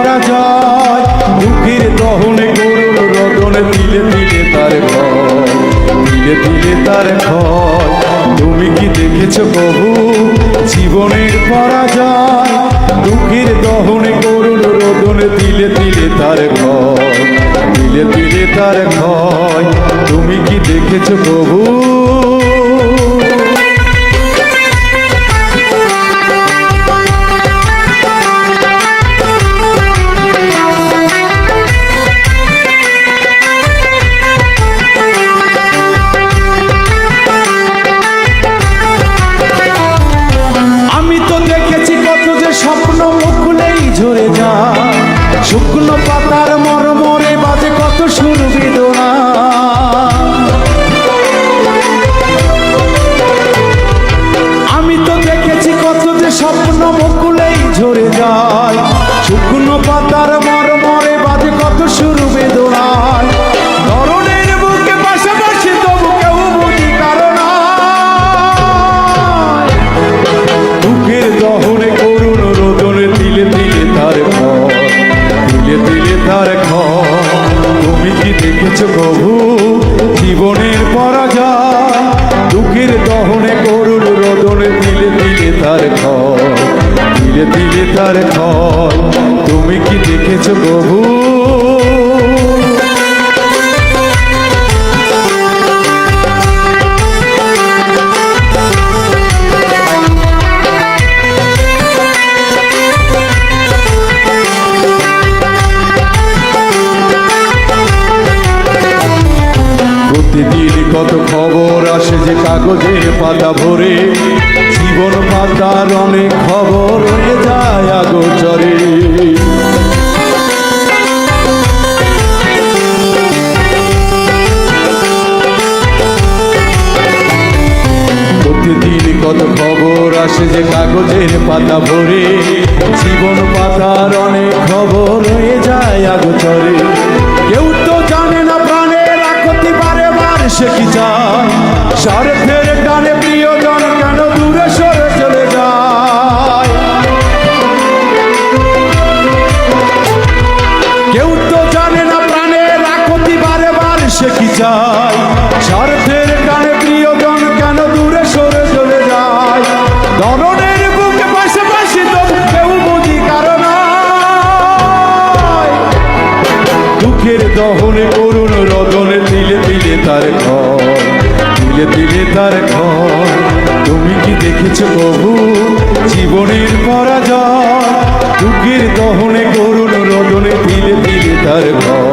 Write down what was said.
পরাজয়, দুঃখের দহনে করুণ রোদনে তিলে তিলে তার ক্ষয়, তিলে তিলে তার ক্ষয়। তুমি কি দেখেছো প্রভু জীবনের পরাজয়, দুঃখের দহনে করুণ রোদনে তিলে তিলে তার ক্ষয়, তিলে তিলে তার ক্ষয়। তুমি কি দেখেছো প্রভু? স্বপ্ন মুখলেই ঝরে যায়, শুকনো পাতার মরমরে বাজে কত সুর বেদনা। আমি তো দেখেছি কত যে স্বপ্ন মুখলেই ঝরে যায়, শুকনো পাতার মরমরে বাজে কত সুর বেদনায়। ধরনের বুকে পাশাপাশি তবু কেউ বুঝি কারণ বুকের দহনে করুণ রোদনে তিলে তিলে তার ক্ষয়, তিলে তিলে তার ক্ষয়। তুমি কি দেখেছো প্রভু জীবনের পরাজয়, দুঃখের দহনে করুণ রোদনে তিলে তিলে তার ক্ষয়, তিলে তিলে তার ক্ষয়। তুমি কি দেখেছো প্রভু? প্রতিদিন কত খবর আসে যে কাগজের পাতা ভরে, জীবন পাতার অনেক খবর হয়ে যায় আগোচরে। প্রতিদিন কত খবর আসে যে কাগজের পাতা ভরে, জীবন পাতার অনেক খবর হয়ে যায় আগোচরে। কেউ তো জানে না প্রাণের আকতি বারে বারে সে কি চায়, স্বার্থের টানে প্রিয়জন কেন দূরে সরে চলে যায়। কেউ তো জানে না প্রাণের আকতি বারে বারে সে কি চায়, স্বার্থের টানে প্রিয়জন কেন দূরে সরে চলে যায়। ধরনের বুকে পাশাপাশি তবু কেউ বুঝি কারণ দুঃখের দহনে করুণ রোদনে তিলে তিলে তার ক্ষয়, তিলে তিলে তার ক্ষয়। তুমি কি দেখেছো প্রভু জীবনের পরাজয়, দুঃখের দহনে করুণ রোদনে তিলে তিলে তার ক্ষয়,